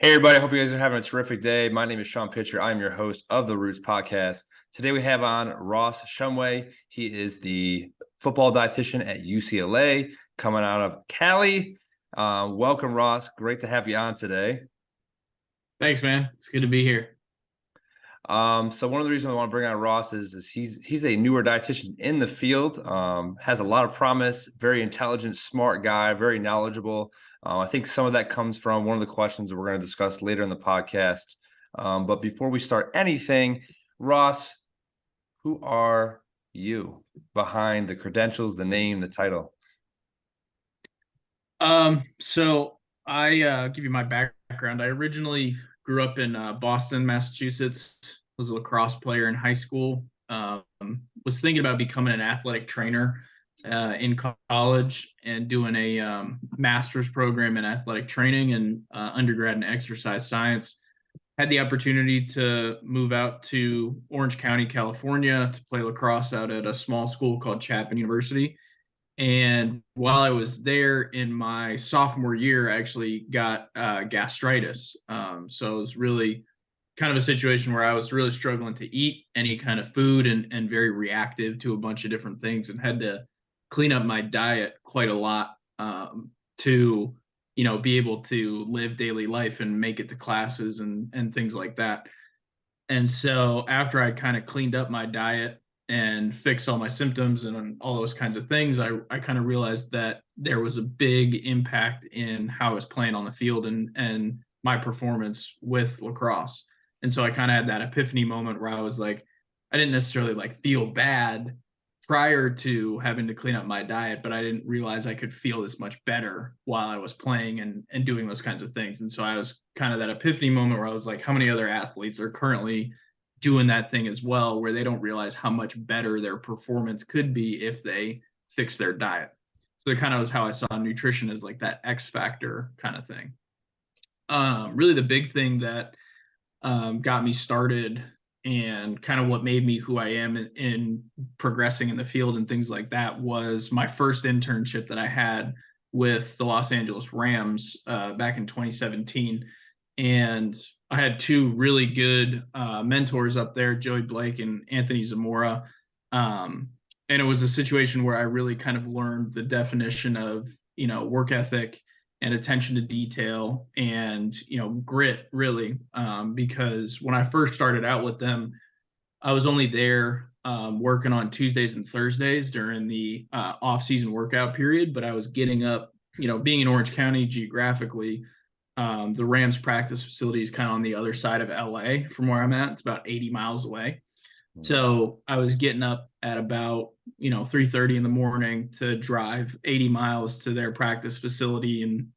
Hey, everybody. I hope you guys are having a terrific day. My name is Sean Pitcher. I'm your host of the Roots podcast. Today we have on Ross Shumway. He is the football dietitian at UCLA coming out of Cali. Welcome, Ross. Great to have you on today. Thanks, man. It's good to be here. So one of the reasons I want to bring on Ross is he's a newer dietitian in the field, has a lot of promise, very intelligent, smart guy, very knowledgeable. I think some of that comes from one of the questions that we're going to discuss later in the podcast. But before we start anything, Ross, who are you behind the credentials, the name, the title? So I give you my background. I originally grew up in Boston, Massachusetts. Was a lacrosse player in high school. Was thinking about becoming an athletic trainer in college and doing a master's program in athletic training and undergrad in exercise science. Had the opportunity to move out to Orange County, California, to play lacrosse out at a small school called Chapman University. And while I was there in my sophomore year, I actually got gastritis. So it was really kind of a situation where I was really struggling to eat any kind of food and very reactive to a bunch of different things and had to clean up my diet quite a lot to, be able to live daily life and make it to classes and things like that. And so after I kind of cleaned up my diet and fixed all my symptoms and all those kinds of things, I kind of realized that there was a big impact in how I was playing on the field and my performance with lacrosse. And so I kind of had that epiphany moment where I was like, I didn't necessarily like feel bad prior to having to clean up my diet, but I didn't realize I could feel this much better while I was playing and doing those kinds of things. And so I was kind of that epiphany moment where I was like, how many other athletes are currently doing that thing as well, where they don't realize how much better their performance could be if they fix their diet. So it kind of was how I saw nutrition as like that X factor kind of thing. Really the big thing that got me started and kind of what made me who I am in progressing in the field and things like that was my first internship that I had with the Los Angeles Rams back in 2017. And I had two really good mentors up there, Joey Blake and Anthony Zamora. And it was a situation where I really kind of learned the definition of, work ethic and attention to detail and grit really, because when I first started out with them I was only there working on Tuesdays and Thursdays during the off-season workout period, but I was getting up, being in Orange County geographically. The Rams practice facility is kind of on the other side of LA from where I'm at. It's about 80 miles away. So I was getting up at about 3:30 in the morning to drive 80 miles to their practice facility and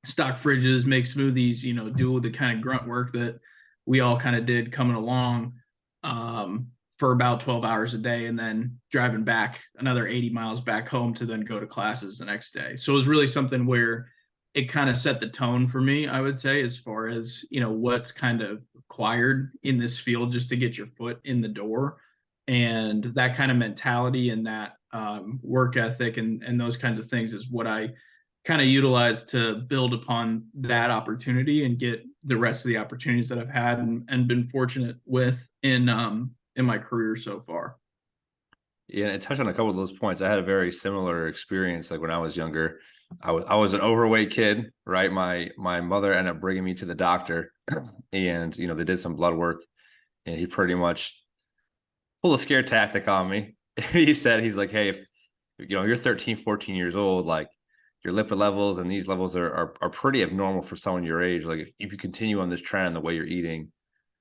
stock fridges, make smoothies, do the kind of grunt work that we all kind of did coming along for about 12 hours a day, and then driving back another 80 miles back home to then go to classes the next day. So it was really something where it kind of set the tone for me, I would say, as far as what's kind of required in this field just to get your foot in the door. And that kind of mentality and that work ethic and those kinds of things is what I kind of utilized to build upon that opportunity and get the rest of the opportunities that I've had and been fortunate with in my career so far. Yeah, and touch on a couple of those points. I had a very similar experience. Like when I was younger, I was an overweight kid, right? My mother ended up bringing me to the doctor, and they did some blood work, and he pretty much pulled a scare tactic on me. He's like, hey, if you're 13, 14 years old, like your lipid levels and these levels are pretty abnormal for someone your age. Like if you continue on this trend, the way you're eating,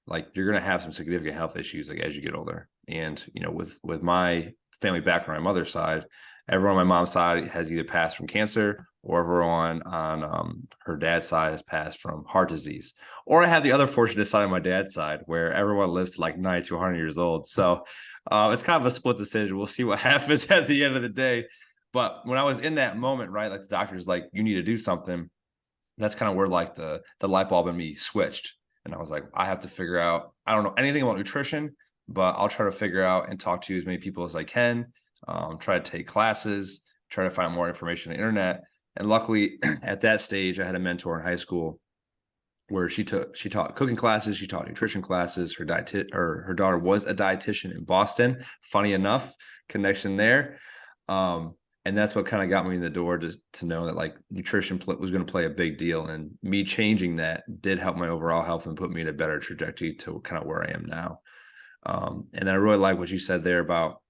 like you're gonna have some significant health issues like as you get older. And with my family background, my mother's side, everyone on my mom's side has either passed from cancer or everyone on her dad's side has passed from heart disease. Or I have the other fortunate side on my dad's side where everyone lives to like 90 to 100 years old. So it's kind of a split decision. We'll see what happens at the end of the day. But when I was in that moment, right, like the doctor's like, you need to do something. That's kind of where like the light bulb in me switched. And I was like, I have to figure out, I don't know anything about nutrition, but I'll try to figure out and talk to as many people as I can, try to take classes, try to find more information on the internet. And luckily at that stage, I had a mentor in high school where she taught cooking classes, she taught nutrition classes. Her daughter was a dietitian in Boston. Funny enough, connection there. And that's what kind of got me in the door to know that like nutrition was going to play a big deal, and me changing that did help my overall health and put me in a better trajectory to kind of where I am now. And then I really like what you said there about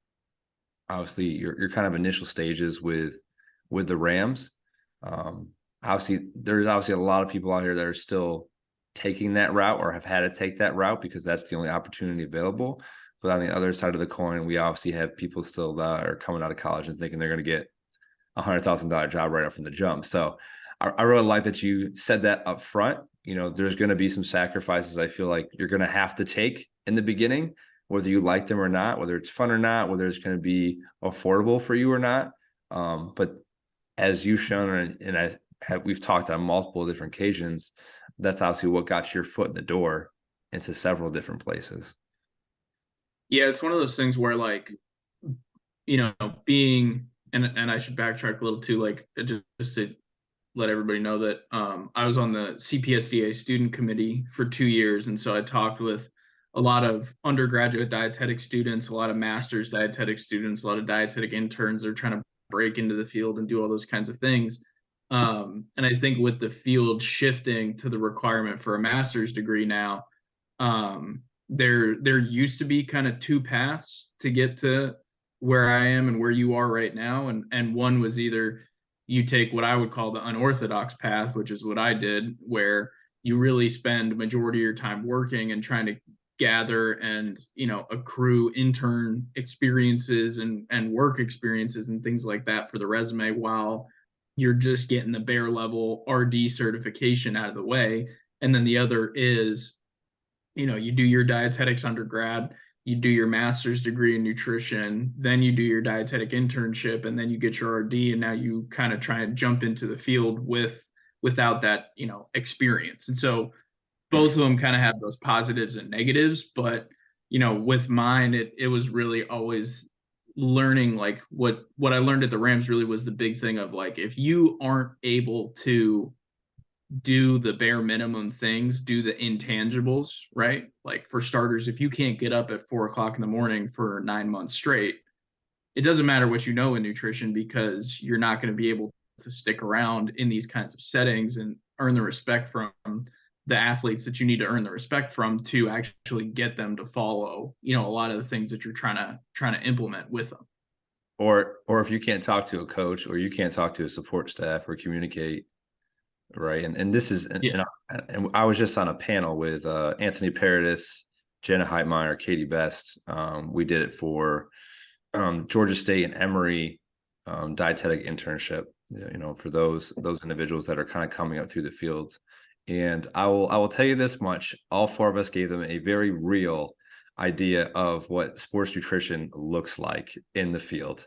obviously your kind of initial stages with the Rams. Obviously, there's obviously a lot of people out here that are still taking that route or have had to take that route because that's the only opportunity available. But on the other side of the coin, we obviously have people still that are coming out of college and thinking they're going to get $100,000 job right up from the jump. So I really like that you said that up front. You know, there's going to be some sacrifices I feel like you're going to have to take in the beginning, whether you like them or not, whether it's fun or not, whether it's going to be affordable for you or not. But as you've shown, and we've talked on multiple different occasions, that's obviously what got your foot in the door into several different places. Yeah, it's one of those things where like, you know, being and I should backtrack a little too, like just to let everybody know that I was on the CPSDA student committee for 2 years, and so I talked with a lot of undergraduate dietetic students, a lot of master's dietetic students, a lot of dietetic interns. They're trying to break into the field and do all those kinds of things. And I think with the field shifting to the requirement for a master's degree now, there used to be kind of two paths to get to where I am and where you are right now. And one was either you take what I would call the unorthodox path, which is what I did, where you really spend majority of your time working and trying to gather and, you know, accrue intern experiences and work experiences and things like that for the resume while you're just getting the bare level RD certification out of the way. And then the other is, you know, you do your dietetics undergrad, you do your master's degree in nutrition, then you do your dietetic internship, and then you get your RD, and now you kind of try and jump into the field without that, you know, experience. And so both of them kind of have those positives and negatives, but you know, with mine, it was really always learning like what I learned at the Rams really was the big thing of like if you aren't able to do the bare minimum things, do the intangibles, right? Like for starters, if you can't get up at 4 o'clock in the morning for 9 months straight, it doesn't matter what you know in nutrition because you're not going to be able to stick around in these kinds of settings and earn the respect from the athletes that you need to earn the respect from to actually get them to follow, you know, a lot of the things that you're trying to implement with them. Or if you can't talk to a coach or you can't talk to a support staff or communicate, right? And this is Yeah. and I was just on a panel with Anthony Paradis, Jenna Heitmeyer, Katie Best. We did it for Georgia State and Emory dietetic internship, you know, for those individuals that are kind of coming up through the field. And I will tell you this much: all four of us gave them a very real idea of what sports nutrition looks like in the field.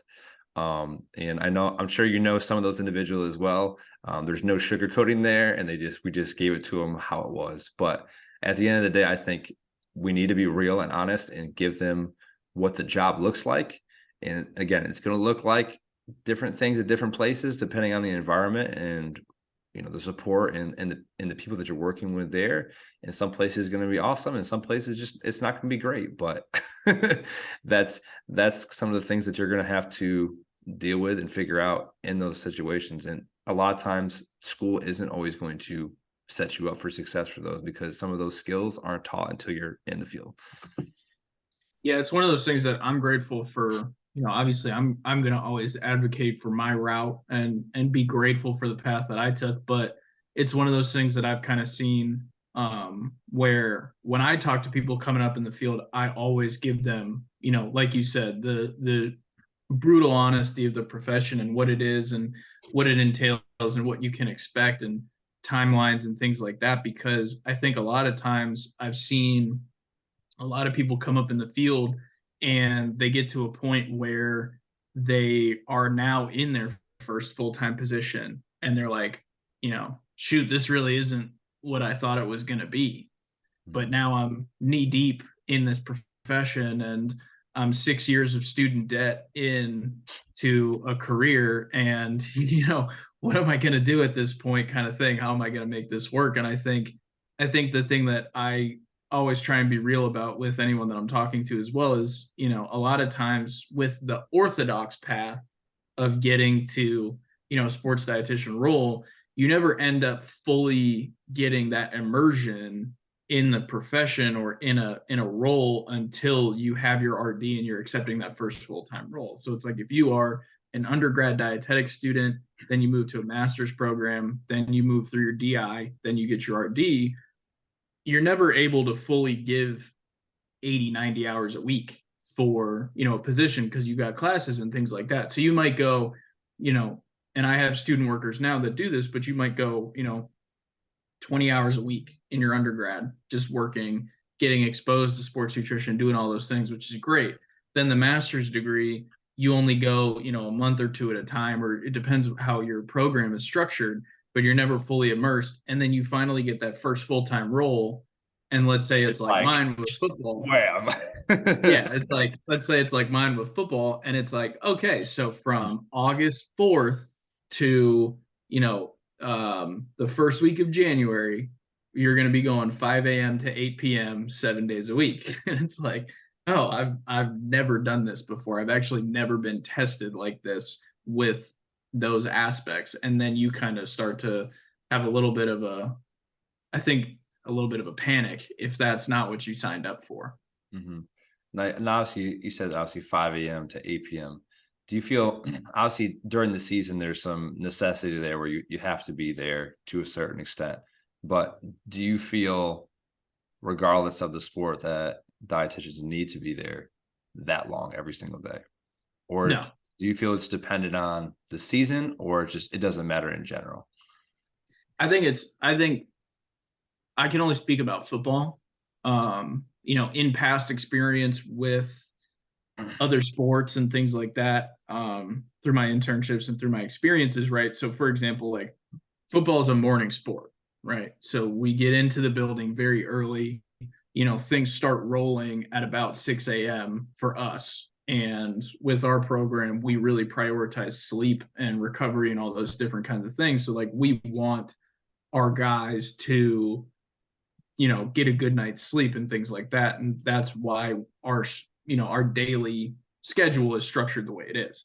And I'm sure you know some of those individuals as well. There's no sugarcoating there, and we just gave it to them how it was. But at the end of the day, I think we need to be real and honest and give them what the job looks like. And again, it's going to look like different things at different places depending on the environment and, you know, the support and the people that you're working with there. And some places going to be awesome, and some places just it's not going to be great. But that's some of the things that you're going to have to deal with and figure out in those situations. And a lot of times, school isn't always going to set you up for success for those because some of those skills aren't taught until you're in the field. Yeah, it's one of those things that I'm grateful for. You know, obviously I'm gonna always advocate for my route and be grateful for the path that I took. But it's one of those things that I've kind of seen where when I talk to people coming up in the field, I always give them, you know, like you said, the brutal honesty of the profession and what it is and what it entails and what you can expect and timelines and things like that. Because I think a lot of times I've seen a lot of people come up in the field and they get to a point where they are now in their first full-time position and they're like, you know, shoot, this really isn't what I thought it was going to be. But now I'm knee deep in this profession and I'm 6 years of student debt into a career. And, you know, what am I going to do at this point kind of thing? How am I going to make this work? And I think I think the thing that I always try and be real about with anyone that I'm talking to as well is, a lot of times with the orthodox path of getting to, a sports dietitian role, you never end up fully getting that immersion in the profession or in a role until you have your RD and you're accepting that first full-time role. So it's like if you are an undergrad dietetic student, then you move to a master's program, then you move through your DI, then you get your RD, you're never able to fully give 80, 90 hours a week for, a position because you got classes and things like that. So you might go, and I have student workers now that do this, but you might go, 20 hours a week in your undergrad, just working, getting exposed to sports nutrition, doing all those things, which is great. Then the master's degree, you only go, a month or two at a time, or it depends on how your program is structured, but you're never fully immersed. And then you finally get that first full-time role. And let's say it's like mine with football. Wham. Yeah, it's like, let's say it's like mine with football. And it's like, okay, so from August 4th to, the first week of January, you're going to be going 5 a.m. to 8 p.m. 7 days a week. And it's like, oh, I've never done this before. I've actually never been tested like this with those aspects. And then you kind of start to have a little bit of I think, a little bit of a panic if that's not what you signed up for. Mm-hmm. Now, obviously, you said obviously 5 a.m. to 8 p.m. Do you feel obviously during the season there's some necessity there where you have to be there to a certain extent, but do you feel, regardless of the sport, that dietitians need to be there that long every single day, or No, do you feel it's dependent on the season, or it doesn't matter in general? I think I can only speak about football. In past experience with other sports and things like that, through my internships and through my experiences, right? So, for example, like football is a morning sport, right? So we get into the building very early. Things start rolling at about 6 a.m. for us. And with our program, we really prioritize sleep and recovery and all those different kinds of things. So, like, we want our guys to get a good night's sleep and things like that. And that's why our daily schedule is structured the way it is.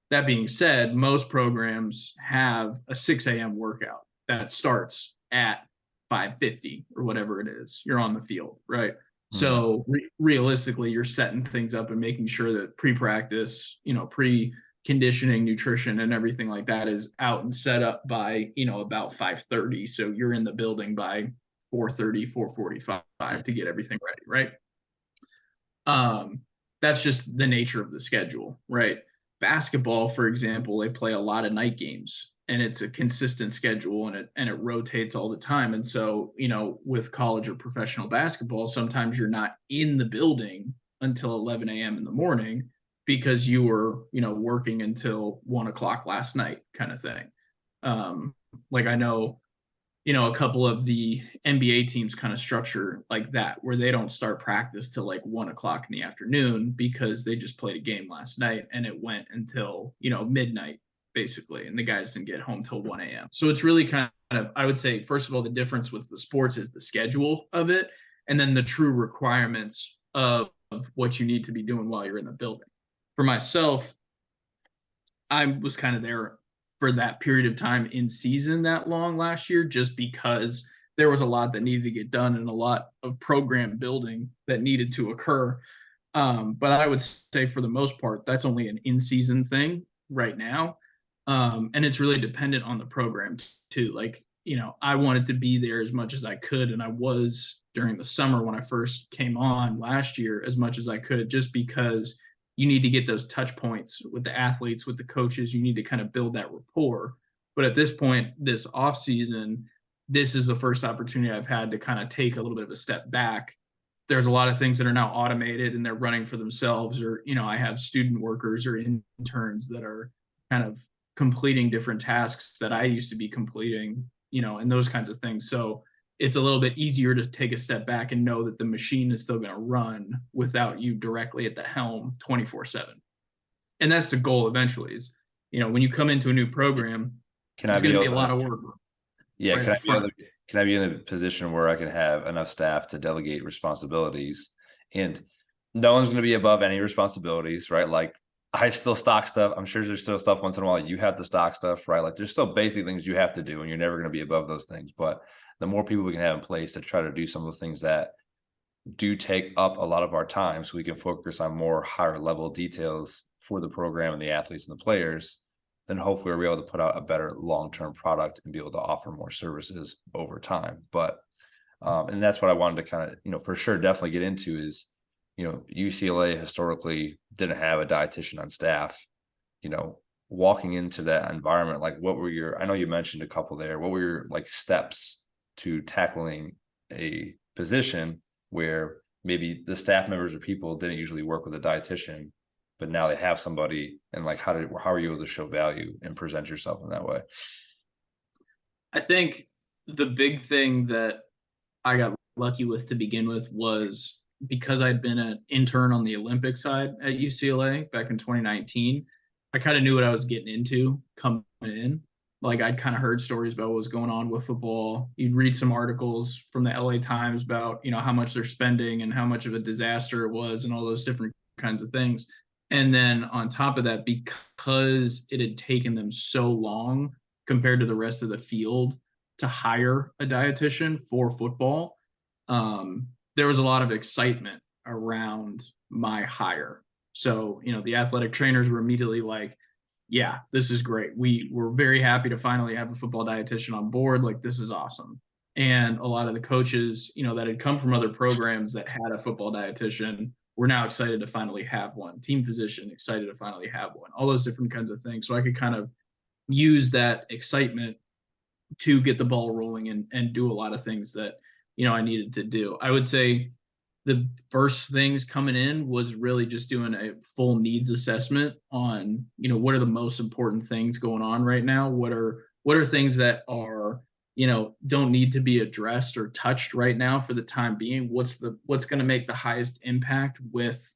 That being said, most programs have a 6 a.m. workout that starts at 5:50 or whatever it is. You're on the field, right? So realistically, you're setting things up and making sure that pre-practice, pre-conditioning, nutrition, and everything like that is out and set up by, about 5:30. So you're in the building by 4:30, 4:45 to get everything ready, right? That's just the nature of the schedule, right? Basketball, for example, they play a lot of night games and it's a consistent schedule and it rotates all the time. And so, with college or professional basketball, sometimes you're not in the building until 11 a.m. in the morning because you were, working until 1 o'clock last night, kind of thing. Like I know a couple of the NBA teams kind of structure like that, where they don't start practice till like 1 o'clock in the afternoon because they just played a game last night and it went until, midnight basically. And the guys didn't get home till 1 a.m. So it's really kind of, I would say, first of all, the difference with the sports is the schedule of it. And then the true requirements of what you need to be doing while you're in the building. For myself, I was kind of there for that period of time in season that long last year, just because there was a lot that needed to get done and a lot of program building that needed to occur. But I would say for the most part, that's only an in-season thing right now. And it's really dependent on the program too. Like, I wanted to be there as much as I could. And I was during the summer when I first came on last year as much as I could, just because you need to get those touch points with the athletes, with the coaches. You need to kind of build that rapport. But at this point, this off season, this is the first opportunity I've had to kind of take a little bit of a step back. There's a lot of things that are now automated and they're running for themselves, or, I have student workers or interns that are kind of completing different tasks that I used to be completing, and those kinds of things. So it's a little bit easier to take a step back and know that the machine is still going to run without you directly at the helm 24/7. And that's the goal eventually is, when you come into a new program, Can it's I be going to able be a lot to, of work. Yeah, right up front. can I be in a position where I can have enough staff to delegate responsibilities, and no one's going to be above any responsibilities, right? Like I still stock stuff. I'm sure there's still stuff once in a while you have to stock stuff, right? Like there's still basic things you have to do, and you're never going to be above those things. But the more people we can have in place to try to do some of the things that do take up a lot of our time, so we can focus on more higher level details for the program and the athletes and the players, then hopefully we're able to put out a better long-term product and be able to offer more services over time. But and that's what I wanted to kind of, for sure, definitely get into is, UCLA historically didn't have a dietitian on staff. Walking into that environment, like what were I know you mentioned a couple there, what were your like steps to tackling a position where maybe the staff members or people didn't usually work with a dietitian, but now they have somebody, and like how are you able to show value and present yourself in that way? I think the big thing that I got lucky with to begin with was because I'd been an intern on the Olympic side at UCLA back in 2019. I kind of knew what I was getting into coming in. Like I'd kind of heard stories about what was going on with football. You'd read some articles from the LA Times about, how much they're spending and how much of a disaster it was and all those different kinds of things. And then on top of that, because it had taken them so long compared to the rest of the field to hire a dietitian for football, there was a lot of excitement around my hire. So, the athletic trainers were immediately like, yeah, this is great. We were very happy to finally have a football dietitian on board. Like, this is awesome. And a lot of the coaches, that had come from other programs that had a football dietitian were now excited to finally have one. Team physician excited to finally have one. All those different kinds of things. So I could kind of use that excitement to get the ball rolling and do a lot of things that, I needed to do. I would say the first things coming in was really just doing a full needs assessment on, what are the most important things going on right now? What are things that are, don't need to be addressed or touched right now for the time being? What's going to make the highest impact with,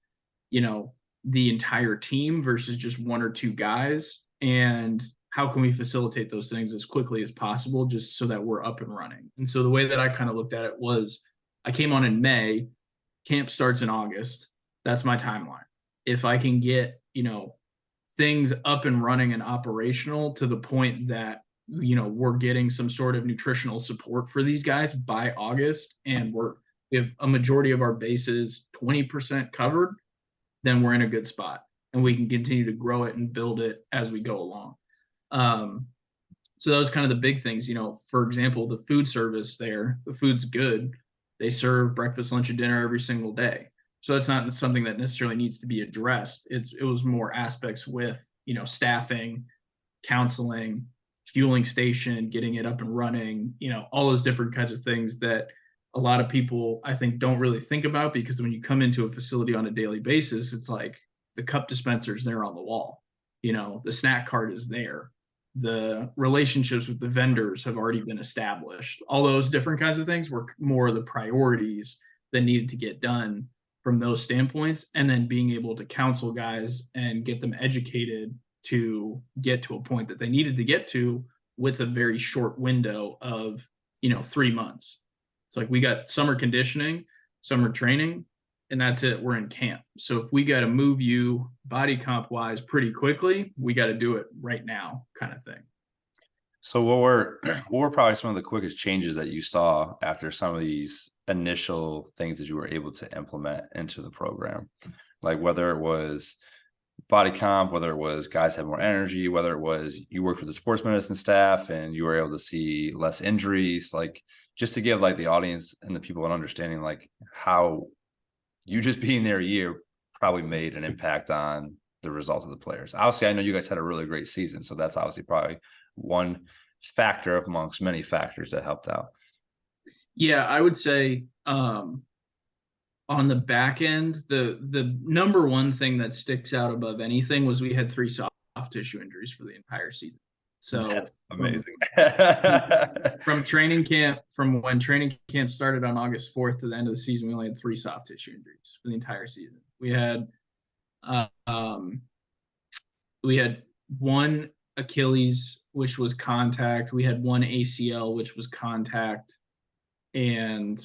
the entire team versus just one or two guys? And how can we facilitate those things as quickly as possible just so that we're up and running? And so the way that I kind of looked at it was I came on in May, camp starts in August. That's my timeline. If I can get, things up and running and operational to the point that, we're getting some sort of nutritional support for these guys by August, and we have a majority of our bases 20% covered, then we're in a good spot and we can continue to grow it and build it as we go along. So that was kind of the big things, for example, the food service there, the food's good. They serve breakfast, lunch, and dinner every single day. So it's not something that necessarily needs to be addressed. It was more aspects with, staffing, counseling, fueling station, getting it up and running, all those different kinds of things that a lot of people, I think, don't really think about, because when you come into a facility on a daily basis, it's like the cup dispenser's there on the wall, the snack cart is there, the relationships with the vendors have already been established. All those different kinds of things were more of the priorities that needed to get done from those standpoints. And then being able to counsel guys and get them educated to get to a point that they needed to get to with a very short window of, 3 months. It's like we got summer conditioning, summer training, and that's it. We're in camp. So if we got to move you body comp wise pretty quickly, we got to do it right now, kind of thing. So what were probably some of the quickest changes that you saw after some of these initial things that you were able to implement into the program? Like whether it was body comp, whether it was guys have more energy, whether it was you worked with the sports medicine staff and you were able to see less injuries, like just to give like the audience and the people an understanding, like how you just being there a year probably made an impact on the result of the players. Obviously, I know you guys had a really great season, so that's obviously probably one factor amongst many factors that helped out. Yeah, I would say on the back end, the number one thing that sticks out above anything was we had 3 soft tissue injuries for the entire season. So That's amazing. From training camp, from when training camp started on August 4th to the end of the season, we only had 3 soft tissue injuries for the entire season. We had one Achilles, which was contact. We had one ACL, which was contact, and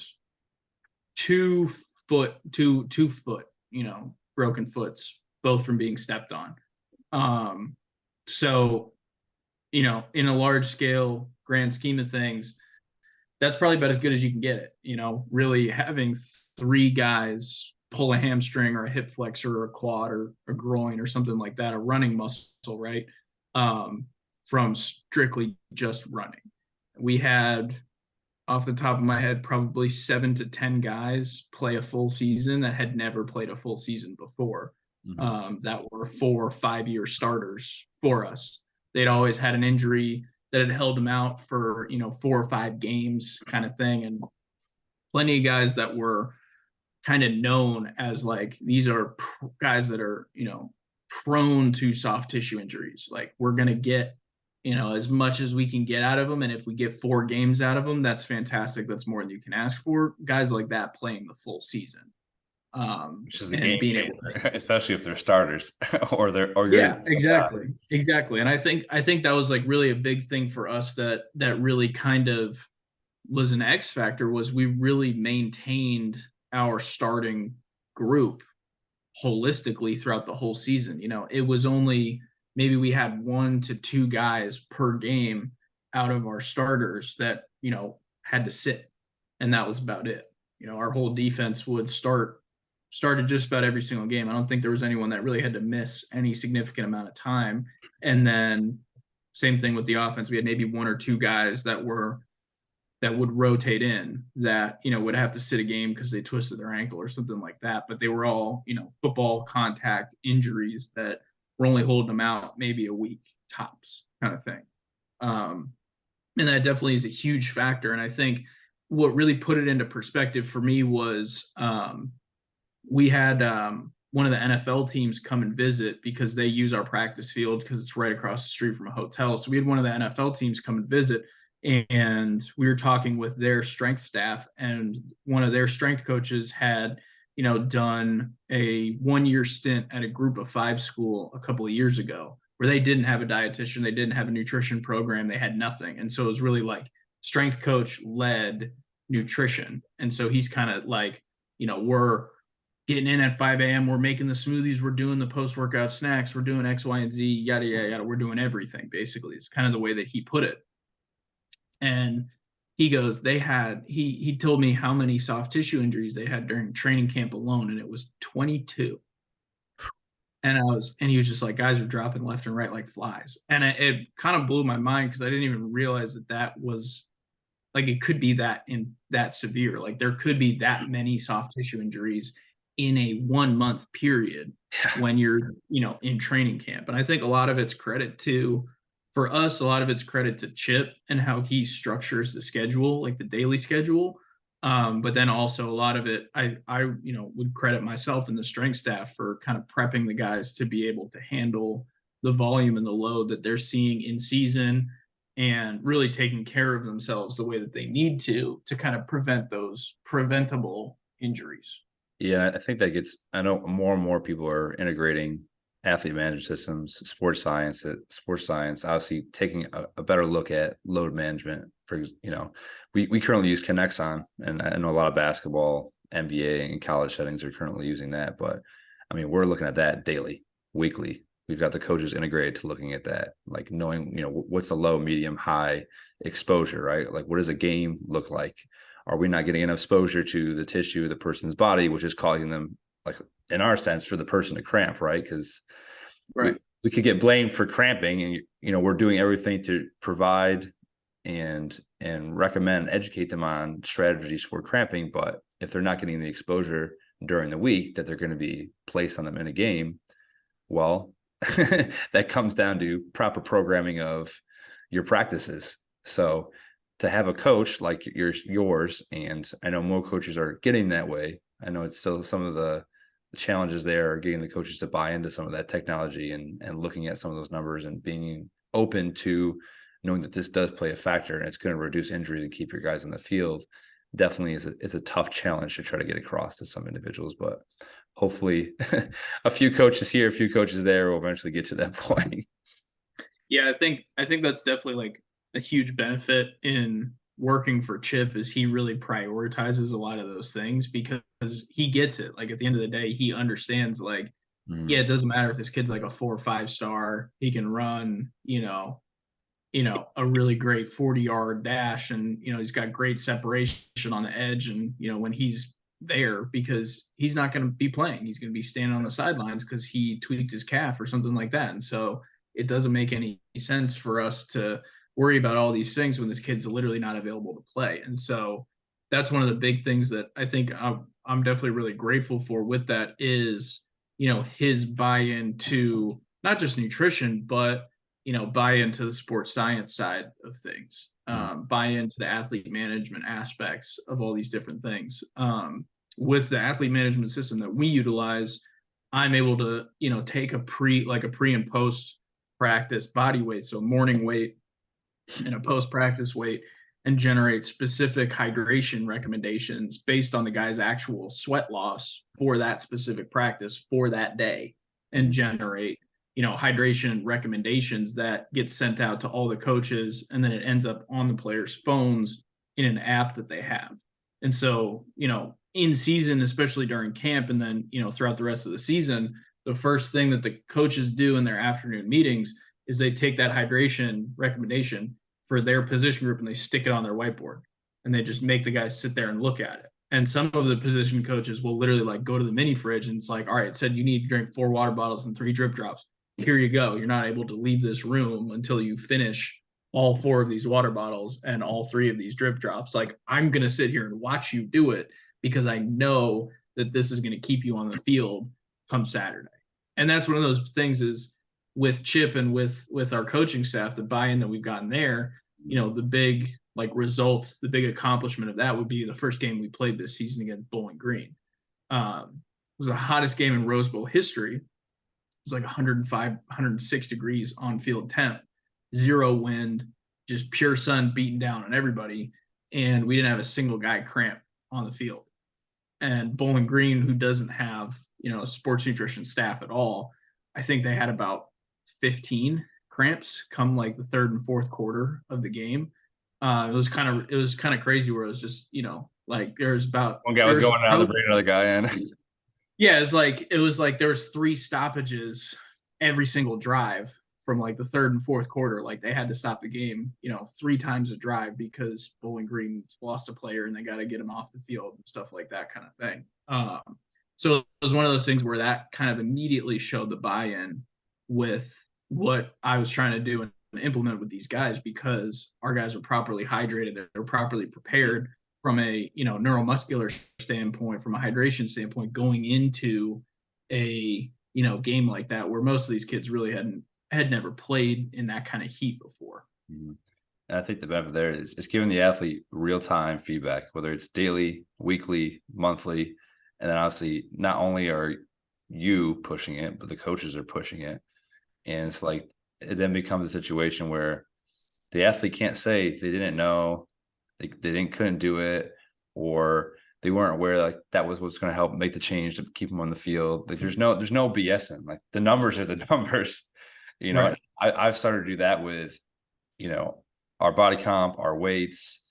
2 foot, broken foots, both from being stepped on. So, in a large scale, grand scheme of things, that's probably about as good as you can get it. Really having 3 guys pull a hamstring or a hip flexor or a quad or a groin or something like that, a running muscle, right? From strictly just running. We had, off the top of my head, probably 7 to 10 guys play a full season that had never played a full season before. That were 4 or 5 year starters for us. They'd always had an injury that had held them out for 4 or 5 games, kind of thing, and plenty of guys that were kind of known as like, these are guys that are prone to soft tissue injuries. Like, we're going to get as much as we can get out of them, and if we get 4 games out of them, that's fantastic. That's more than you can ask for. Guys like that playing the full season, which is a and game being changer, able to, especially if they're starters or yeah, exactly. And I think that was like really a big thing for us, that really kind of was an X factor, was we really maintained our starting group holistically throughout the whole season. It was only, maybe we had 1 to 2 guys per game out of our starters that had to sit, and that was about it. Our whole defense would started just about every single game. I don't think there was anyone that really had to miss any significant amount of time. And then same thing with the offense. We had maybe 1 or 2 guys that would rotate in, that would have to sit a game because they twisted their ankle or something like that. But they were all football contact injuries that were only holding them out maybe a week tops, kind of thing. And that definitely is a huge factor. And I think what really put it into perspective for me was, we had one of the NFL teams come and visit, because they use our practice field because it's right across the street from a hotel. So we had one of the NFL teams come and visit, and we were talking with their strength staff, and one of their strength coaches had done a 1-year stint at a group of 5 school a couple of years ago, where they didn't have a dietitian, they didn't have a nutrition program, they had nothing. And so it was really like strength coach led nutrition. And so he's kind of like, we're getting in at 5 a.m. We're making the smoothies. We're doing the post-workout snacks. We're doing X, Y, and Z, yada, yada, yada. We're doing everything, basically. It's kind of the way that he put it. And he goes, he told me how many soft tissue injuries they had during training camp alone, and it was 22. And he was just like, guys are dropping left and right like flies. And it kind of blew my mind, because I didn't even realize that was like, it could be that severe. Like, there could be that many soft tissue injuries in a 1-month period when you're in training camp. And I think a lot of it's credit to, for us, a lot of it's credit to Chip and how he structures the schedule, like the daily schedule. But then also a lot of it, I would credit myself and the strength staff for kind of prepping the guys to be able to handle the volume and the load that they're seeing in season, and really taking care of themselves the way that they need to kind of prevent those preventable injuries. Yeah, I think I know more and more people are integrating athlete management systems, sports science, obviously taking a better look at load management. We currently use Connexon, and I know a lot of basketball, NBA, and college settings are currently using that. But I mean, we're looking at that daily, weekly. We've got the coaches integrated to looking at that, like knowing, what's the low, medium, high exposure, right? Like, what does a game look like? Are we not getting enough exposure to the tissue of the person's body, which is causing them, like in our sense, for the person to cramp, right? Because we could get blamed for cramping, and we're doing everything to provide and recommend, educate them on strategies for cramping. But if they're not getting the exposure during the week that they're going to be placed on them in a game, well, that comes down to proper programming of your practices. So to have a coach like yours, and I know more coaches are getting that way. I know it's still some of the challenges there are getting the coaches to buy into some of that technology, and looking at some of those numbers and being open to knowing that this does play a factor, and it's going to reduce injuries and keep your guys in the field. Definitely is a tough challenge to try to get across to some individuals, but hopefully a few coaches here, a few coaches there will eventually get to that point. Yeah, I think that's definitely like a huge benefit in working for Chip is he really prioritizes a lot of those things because he gets it. Like at the end of the day, he understands like, yeah, Mm, it doesn't matter if this kid's like a 4 or 5 star, he can run, a really great 40-yard dash and he's got great separation on the edge and when he's there because he's not going to be playing. He's going to be standing on the sidelines because he tweaked his calf or something like that. And so it doesn't make any sense for us to worry about all these things when this kid's literally not available to play. And so that's one of the big things that I think I'm definitely really grateful for with that is, his buy-in to not just nutrition, but buy into the sports science side of things, mm, buy into the athlete management aspects of all these different things. With the athlete management system that we utilize, I'm able to, take a pre and post practice body weight, so morning weight and a post practice weight, and generate specific hydration recommendations based on the guy's actual sweat loss for that specific practice for that day, and mm, generate hydration recommendations that get sent out to all the coaches, and then it ends up on the players' phones in an app that they have. And so in season, especially during camp, and then throughout the rest of the season, the first thing that the coaches do in their afternoon meetings is they take that hydration recommendation for their position group and they stick it on their whiteboard, and they just make the guys sit there and look at it. And some of the position coaches will literally like go to the mini fridge and it's like, all right, it said you need to drink 4 water bottles and 3 drip drops. Here you go. You're not able to leave this room until you finish all 4 of these water bottles and all 3 of these drip drops. Like, I'm going to sit here and watch you do it because I know that this is going to keep you on the field come Saturday. And that's one of those things is with Chip and with our coaching staff, the buy-in that we've gotten there, the big like result, the big accomplishment of that would be the first game we played this season against Bowling Green. It was the hottest game in Rose Bowl history. It was like 105, 106 degrees on field temp, zero wind, just pure sun beating down on everybody. And we didn't have a single guy cramp on the field. And Bowling Green, who doesn't have, sports nutrition staff at all, I think they had about 15 cramps come like the third and fourth quarter of the game. It was kind of crazy where it was just, like one guy was there's going down to bring another guy in. yeah, it was like there was 3 stoppages every single drive from like the third and fourth quarter. Like they had to stop the game, 3 times a drive because Bowling Green lost a player and they got to get him off the field and stuff like that kind of thing. So it was one of those things where that kind of immediately showed the buy-in with what I was trying to do and implement with these guys because our guys are properly hydrated, they're properly prepared from a neuromuscular standpoint, from a hydration standpoint, going into a game like that where most of these kids really had never played in that kind of heat before. Mhm. And I think the benefit there is it's giving the athlete real-time feedback, whether it's daily, weekly, monthly, and then obviously not only are you pushing it, but the coaches are pushing it. And it's like it then becomes a situation where the athlete can't say they didn't know, they couldn't do it, or they weren't aware like that was what's going to help make the change to keep them on the field. Like there's no BSing. Like the numbers are the numbers. Right. I've started to do that with our body comp, our weights,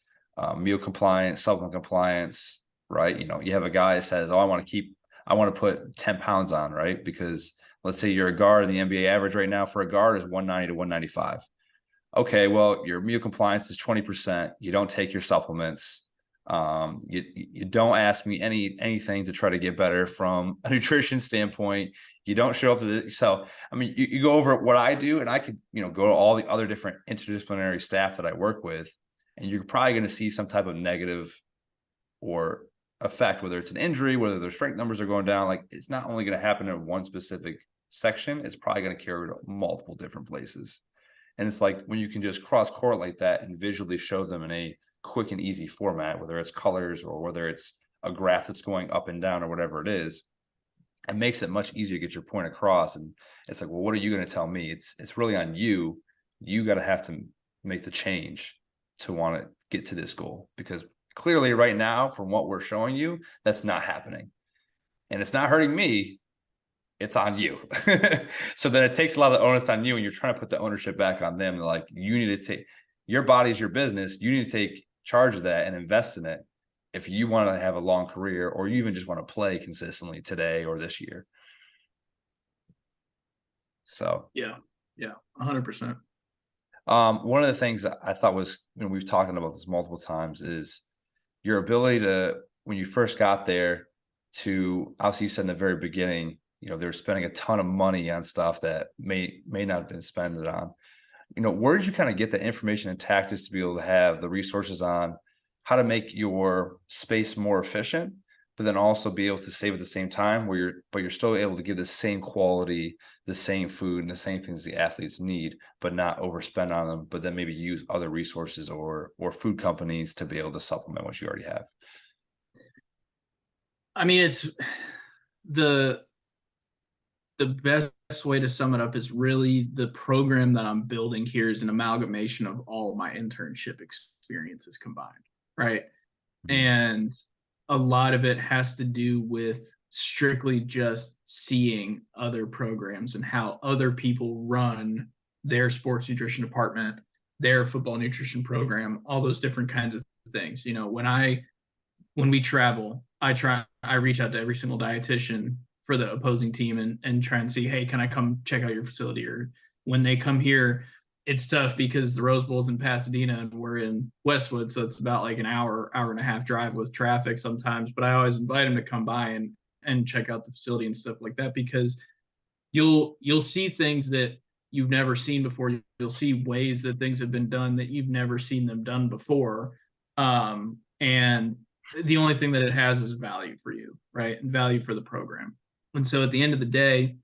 meal compliance, supplement compliance, right? You have a guy that says, oh, I want to put 10 pounds on, right? Because let's say you're a guard and the NBA average right now for a guard is 190 to 195. Okay, well, your meal compliance is 20%. You don't take your supplements. You don't ask me anything to try to get better from a nutrition standpoint. You don't show up to so I mean you go over what I do, and I could go to all the other different interdisciplinary staff that I work with, and you're probably going to see some type of negative or effect, whether it's an injury, whether their strength numbers are going down. Like it's not only going to happen in one specific section, it's probably going to carry to multiple different places. And it's like when you can just cross correlate that and visually show them in a quick and easy format, whether it's colors or whether it's a graph that's going up and down or whatever it is, it makes it much easier to get your point across. And it's like, well, what are you going to tell me? It's really on you. You got to have to make the change to want to get to this goal, because clearly right now, from what we're showing you, that's not happening. And it's not hurting me. it's on you. So then it takes a lot of the onus on you, and you're trying to put the ownership back on them. Like, you need to take, your body's your business. You need to take charge of that and invest in it if you want to have a long career, or you even just want to play consistently today or this year. So Yeah. Yeah. 100%. one of the things that I thought was, we've talked about this multiple times, is your ability to, when you first got there, to, obviously you said in the very beginning, they're spending a ton of money on stuff that may not have been spent on. Where did you kind of get the information and tactics to be able to have the resources on how to make your space more efficient, but then also be able to save at the same time, but you're still able to give the same quality, the same food, and the same things the athletes need, but not overspend on them, but then maybe use other resources or food companies to be able to supplement what you already have? I mean, it's the best way to sum it up is really the program that I'm building here is an amalgamation of all of my internship experiences combined, right? Mhm. And a lot of it has to do with strictly just seeing other programs and how other people run their sports nutrition department, their football nutrition program, all those different kinds of things. When we travel, I reach out to every single dietitian for the opposing team and try and see, hey, can I come check out your facility? Or when they come here, it's tough because the Rose Bowl's in Pasadena and we're in Westwood, so it's about like an hour and a half drive with traffic sometimes. But I always invite them to come by and check out the facility and stuff like that, because you'll see things that you've never seen before. You'll see ways that things have been done that you've never seen them done before. And the only thing that it has is value for you, right? And value for the program. And so at the end of the day,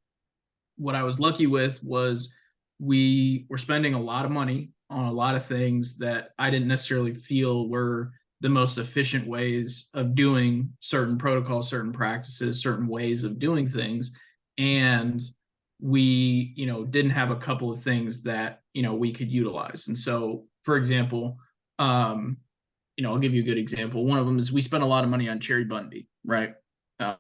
what I was lucky with was we were spending a lot of money on a lot of things that I didn't necessarily feel were the most efficient ways of doing certain protocols, certain practices, certain ways of doing things. And we, didn't have a couple of things that, we could utilize. And so, for example, I'll give you a good example. One of them is we spent a lot of money on cherry Bundy, right? A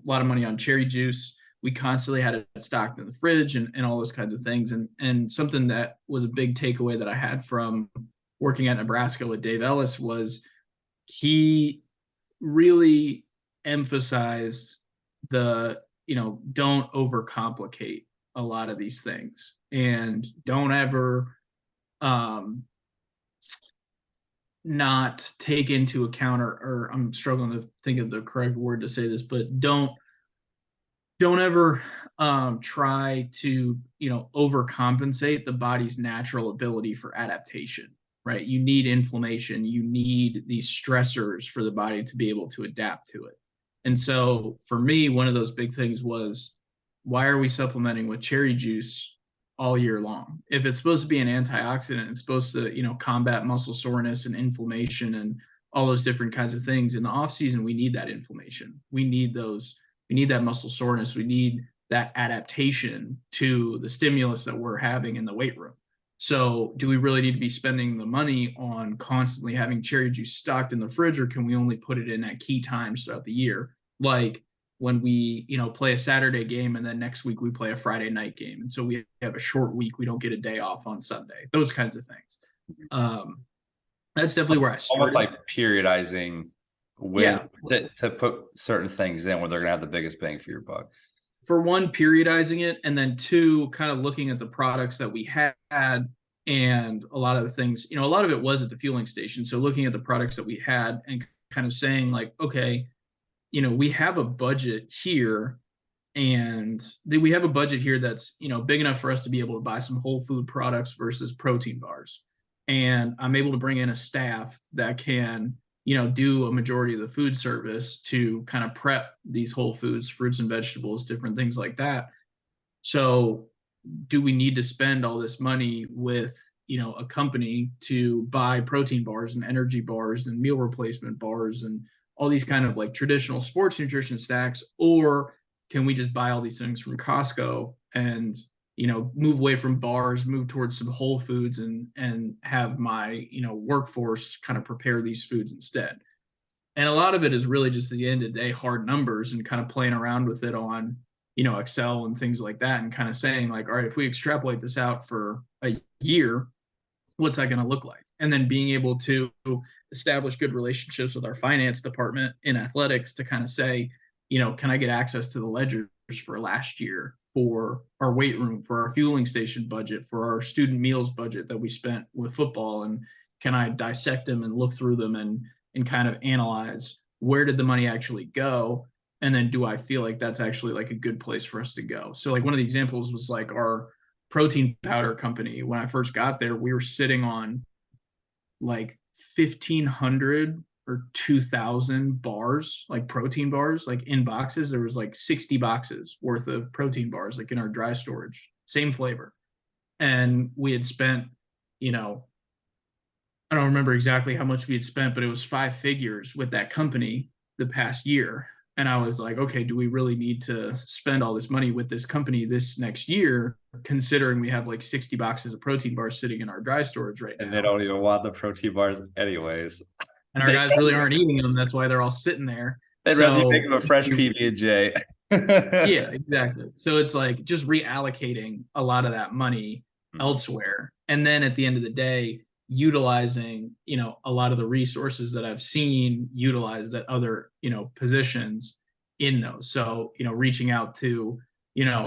lot of money on cherry juice. We constantly had it stocked in the fridge and all those kinds of things. And something that was a big takeaway that I had from working at Nebraska with Dave Ellis was he really emphasized don't overcomplicate a lot of these things, and don't ever um, not take into account, or I'm struggling to think of the correct word to say this, but don't ever try to overcompensate the body's natural ability for adaptation, right? You need inflammation, you need these stressors for the body to be able to adapt to it. And so for me, one of those big things was, why are we supplementing with cherry juice all year long? If it's supposed to be an antioxidant, it's supposed to combat muscle soreness and inflammation and all those different kinds of things. In the off season, we need that inflammation, we need that muscle soreness, we need that adaptation to the stimulus that we're having in the weight room. So do we really need to be spending the money on constantly having cherry juice stocked in the fridge, or can we only put it in at key times throughout the year? Like when we, play a Saturday game and then next week we play a Friday night game. And so we have a short week. We don't get a day off on Sunday, those kinds of things. That's definitely where I Almost started. like periodizing when Yeah. to put certain things in where they're going to have the biggest bang for your buck. For one, periodizing it, and then two, kind of looking at the products that we had, and a lot of the things, a lot of it was at the fueling station. So looking at the products that we had and kind of saying like, okay, we have a budget here, and we have a budget here that's big enough for us to be able to buy some whole food products versus protein bars. And I'm able to bring in a staff that can do a majority of the food service to kind of prep these whole foods, fruits and vegetables, different things like that. So do we need to spend all this money with a company to buy protein bars and energy bars and meal replacement bars and all these kind of like traditional sports nutrition stacks? Or can we just buy all these things from Costco and move away from bars, move towards some whole foods, and have my workforce kind of prepare these foods instead? And a lot of it is really just at the end of the day hard numbers and kind of playing around with it on Excel and things like that, and kind of saying like, all right, if we extrapolate this out for a year, what's that going to look like? And then being able to establish good relationships with our finance department in athletics to kind of say, can I get access to the ledgers for last year, for our weight room, for our fueling station budget, for our student meals budget that we spent with football, and can I dissect them and look through them and kind of analyze where did the money actually go, and then do I feel like that's actually like a good place for us to go? So like one of the examples was like our protein powder company. When I first got there, we were sitting on like 1,500 or 2,000 bars, like protein bars, like in boxes. There was like 60 boxes worth of protein bars, like in our dry storage, same flavor. And we had spent, I don't remember exactly how much we had spent, but it was 5 figures with that company the past year. And I was like, okay, do we really need to spend all this money with this company this next year, considering we have like 60 boxes of protein bars sitting in our dry storage right now? And they don't even want the protein bars anyways. And our guys really aren't eating them. That's why they're all sitting there. They'd rather make them a fresh PB&J. Yeah, exactly. So it's like just reallocating a lot of that money elsewhere. And then at the end of the day, utilizing, a lot of the resources that I've seen utilized at other, positions in those. So, reaching out to,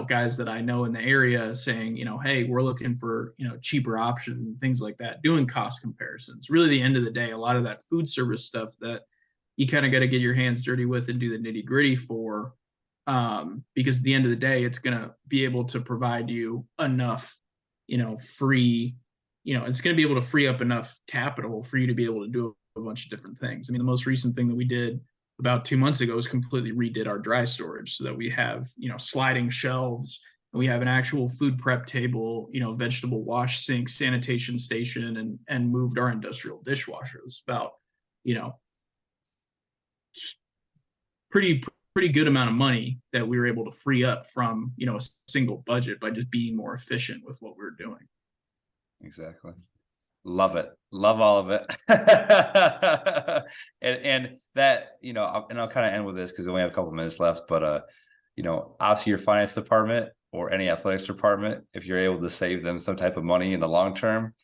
guys that I know in the area saying, hey, we're looking for, cheaper options and things like that, doing cost comparisons. Really, the end of the day, a lot of that food service stuff that you kind of got to get your hands dirty with and do the nitty gritty for, because at the end of the day, it's going to be able to provide you enough, free, it's going to be able to free up enough capital for you to be able to do a bunch of different things. I mean, the most recent thing that we did about 2 months ago is completely redid our dry storage so that we have, sliding shelves, and we have an actual food prep table, vegetable wash sink, sanitation station, and moved our industrial dishwashers. About, pretty good amount of money that we were able to free up from, a single budget by just being more efficient with what we were doing. Exactly. Love it. Love all of it. and that, and I'll kind of end with this because we only have a couple minutes left, but obviously your finance department or any athletics department, if you're able to save them some type of money in the long term,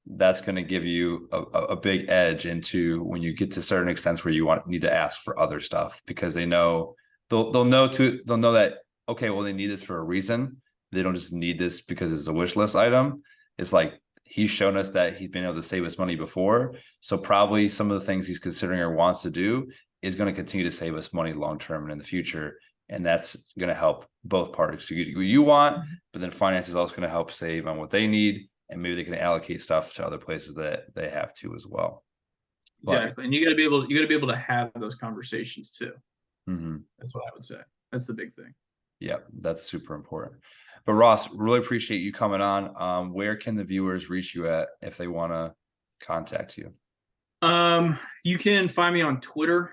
that's going to give you a big edge into when you get to certain extents where you need to ask for other stuff, because they know they'll know that, okay, well, they need this for a reason. They don't just need this because it's a wish list item. It's like, he's shown us that he's been able to save us money before. So probably some of the things he's considering or wants to do is going to continue to save us money long-term and in the future. And that's going to help both parties. So you want, but then finance is also going to help save on what they need. And maybe they can allocate stuff to other places that they have to as well. Exactly. And you got to be able to have those conversations too. That's what I would say. That's the big thing. Yeah, that's super important. But Ross, really appreciate you coming on. Where can the viewers reach you at if they want to contact you? You can find me on Twitter.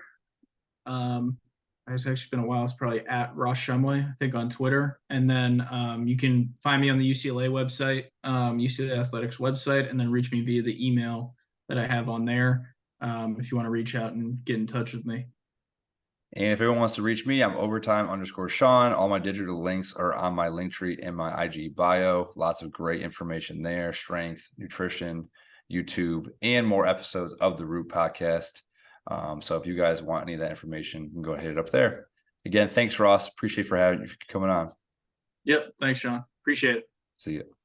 It's actually been a while. It's probably at Ross Shumway, I think, on Twitter. And then you can find me on the UCLA website, UCLA Athletics website, and then reach me via the email that I have on there if you want to reach out and get in touch with me. And if anyone wants to reach me, I'm overtime_Sean. All my digital links are on my link tree in my IG bio. Lots of great information there: strength, nutrition, YouTube, and more episodes of the Root podcast. So if you guys want any of that information, you can go ahead and hit it up there. Again, thanks, Ross. Appreciate you coming on. Yep. Thanks, Sean. Appreciate it. See you.